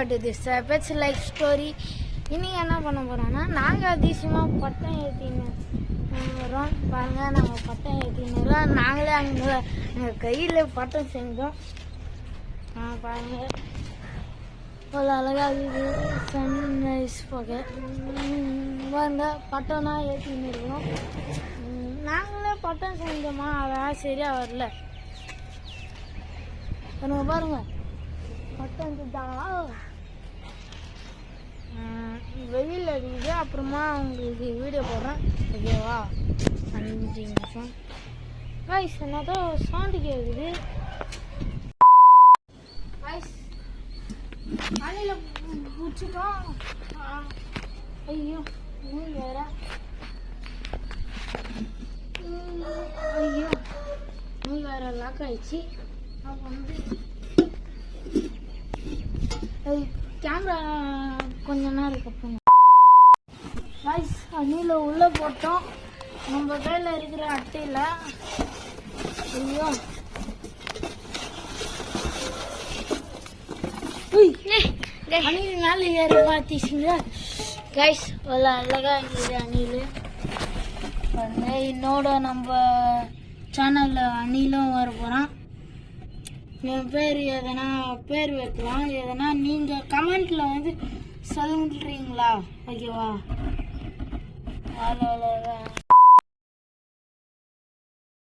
Back to this pets life story. இன்னைக்கு என்ன பண்ண போகிறோம்னா, நாங்கள் அதிசயமாக பட்டம் ஏற்றின்னு வரோம். பாருங்கள், நாங்கள் பட்டம் ஏற்றின்னு நாங்களே அங்கே எங்கள் கையில் பட்டம் செஞ்சோம். பாருங்கள், ஒரு அழகாக இருக்குது. சன்ரைஸ் பார்க்க பாருங்க, பட்டம்னா ஏற்றின்னு இருக்கோம். நாங்களே பட்டம் செஞ்சோமா, அதான் சரியாக வரல. பாருங்க, பட்டம் வெயில் அடிக்குது. அப்புறமா உங்களுக்கு வீடியோ போடுறேன், ஓகேவா? 5 நிமிஷம் வாய்ஸ் என்னதான் சவுண்டு கேட்குது. வாய்ஸ் காலையில் பிடிச்சிட்டோம். ஐயோ நூல் வேற, ஐயோ நூல் வேற லாக் ஆயிடுச்சு. அப்போ வந்து கேமரா கொஞ்ச நேரம் இருக்கப்போங்க. வாய்ஸ் அணியில் உள்ளே போட்டோம். நம்ம கையில் இருக்கிற அட்டையில். ஐயோ அணில் மேலே ஏறி பார்த்திச்சிங்களா கைஸ்? அவ்வளோ அழகாக இருக்குது அணில். இன்னோட நம்ம சேனலில் அணிலும் வர போகிறான். என் பேர் எதனா பேர் வைக்கலாம், எதனா நீங்கள் கமெண்ட்டில் வந்து சொல்கிறீங்களா? ஓகேவா? அவ்வளோ